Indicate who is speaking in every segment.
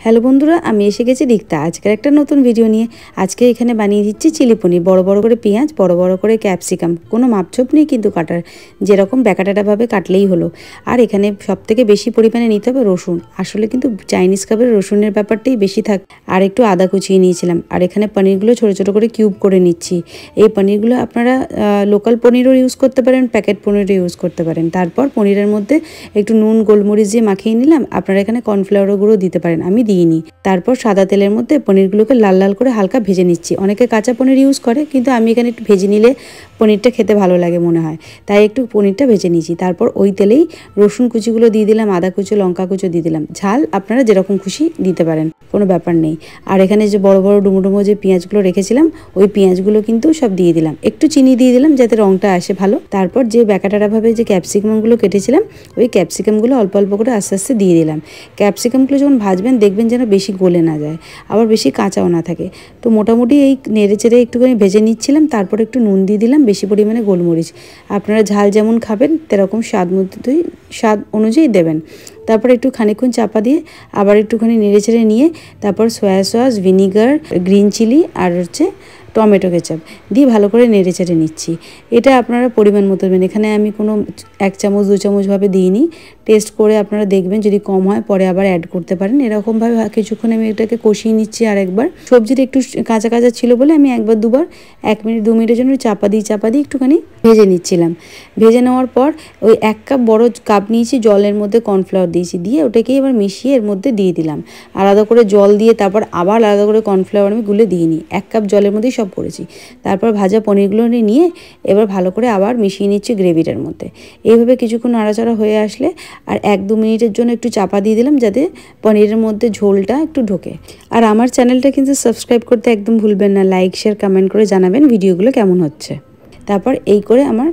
Speaker 1: Hello বন্ধুরা, আমি এসে গেছি রিক্তা আজকের একটা নতুন ভিডিও নিয়ে। আজকে এখানে বানিয়ে দিচ্ছি চিলি পনির। বড় বড় করে পেঁয়াজ, বড় বড় করে ক্যাপসিকাম, কোনো মাপঝোপ নেই কিন্তু কাটার, যেরকম ব্যাকাটাভাবে কাটলেই হলো। আর এখানে সবথেকে বেশি পরিমাণে নিতে হবে রসুন। আসলে কিন্তু চাইনিজ খাবারের রসুনের ব্যাপারটাই বেশি থাকে। আর একটু আদা কুচিয়ে নিয়েছিলাম। আর এখানে পনিরগুলো ছোটো ছোটো করে কিউব করে নিচ্ছি। এই পনিরগুলো আপনারা লোকাল পনিরও ইউজ করতে পারেন, প্যাকেট পনিরও ইউজ করতে পারেন। তারপর পনিরের মধ্যে একটু নুন গোলমরিচ দিয়ে মাখিয়ে নিলাম। আপনারা এখানে কর্নফ্লাওয়ার গুঁড়ো দিতে পারেন, আমি দিইনি। তারপর সাদা তেলের মধ্যে পনিরগুলোকে লাল লাল করে হালকা ভেজে নিচ্ছি। অনেকে কাঁচা পনির ইউজ করে, কিন্তু আমি এখানে একটু ভেজে নিলে পনিরটা খেতে ভালো লাগে মনে হয়, তাই একটু পনিরটা ভেজে নিয়েছি। তারপর ওই তেলেই রসুন কুচিগুলো দিয়ে দিলাম, আদা কুচো, লঙ্কা কুচো দিয়ে দিলাম। ঝাল আপনারা যেরকম খুশি দিতে পারেন, কোনো ব্যাপার নেই। আর এখানে যে বড় বড় ডুমো ডুমো যে পেঁয়াজগুলো রেখেছিলাম, ওই পেঁয়াজগুলো কিন্তু সব দিয়ে দিলাম। একটু চিনি দিয়ে দিলাম যাতে রঙটা আসে ভালো। তারপর যে ব্যাকাটাভাবে যে ক্যাপসিকামগুলো কেটেছিলাম, ওই ক্যাপসিকামগুলো অল্প অল্প করে আস্তে আস্তে দিয়ে দিলাম। ক্যাপসিকামগুলো যখন ভাজবেন দেখবেন যেন বেশি গলে না যায়, আবার বেশি কাঁচাও না থাকে। তো মোটামুটি এই নেড়ে চেড়ে একটুখানি ভেজে নিচ্ছিলাম। তারপর একটু নুন দিয়ে দিলাম, বেশি পরিমাণে গোলমরিচ। আপনারা ঝাল যেমন খাবেন সেরকম স্বাদ অনুযায়ী দেবেন। তারপর একটু খানিকক্ষণ চাপা দিয়ে আবার একটুখানি নেড়ে চেড়ে নিয়ে তারপর soya sauce, vinegar, green chilli আর টমেটো কেচাপ দিয়ে ভালো করে নেড়ে চেড়ে নিচ্ছি। এটা আপনারা পরিমাণ মতো দেবেন। এখানে আমি কোনো 1 চামচ 2 চামচভাবে দিইনি। টেস্ট করে আপনারা দেখবেন, যদি কম হয় পরে আবার অ্যাড করতে পারেন। এরকমভাবে কিছুক্ষণ আমি এটাকে কষিয়ে নিচ্ছি। আর একবার সবজিটা একটু কাঁচা কাঁচা ছিল বলে আমি একবার দুবার 1 মিনিট 2 মিনিটের জন্য চাপা দিয়ে একটুখানি ভেজে নিচ্ছিলাম। ভেজে নেওয়ার পর ওই 1 কাপ বড় কাপ নিয়েছি, জলের মধ্যে কর্নফ্লাওয়ার দিয়েছি, দিয়ে ওটাকে এবার মিশিয়ে এর মধ্যে দিয়ে দিলাম। আলাদা করে জল দিয়ে তারপর আবার আলাদা করে কর্নফ্লাওয়ার আমি গুলে দিইনি, 1 কাপ জলের মধ্যেই সব করেছি। তারপর ভাজা পনিরগুলো নিয়ে এবার ভালো করে আবার মিশিয়ে নিচ্ছি গ্রেভিটার মধ্যে। এইভাবে কিছুক্ষণ নাড়াচাড়া হয়ে আসলে আর 1-2 মিনিটের জন্য একটু চাপা দিয়ে দিলাম, যাতে পনিরের মধ্যে ঝোলটা একটু ঢোকে। আর আমার চ্যানেলটা কিন্তু সাবস্ক্রাইব করতে একদম ভুলবেন না। লাইক, শেয়ার, কমেন্ট করে জানাবেন ভিডিওগুলো কেমন হচ্ছে। তারপর এই করে আমার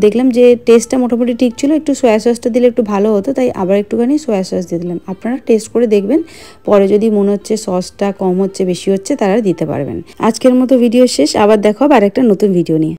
Speaker 1: দেখলাম যে টেস্টটা মোটামুটি ঠিক ছিল। একটু সয়া সসটা দিলে একটু ভালো হতো, তাই আবার একটুখানি সয়া সস দিয়ে দিলাম। আপনারা টেস্ট করে দেখবেন, পরে যদি মনে হচ্ছে সসটা কম হচ্ছে বেশি হচ্ছে তারা দিতে পারবেন। আজকের মতো ভিডিও শেষ, আবার দেখা হবে আরেকটা নতুন ভিডিও নিয়ে।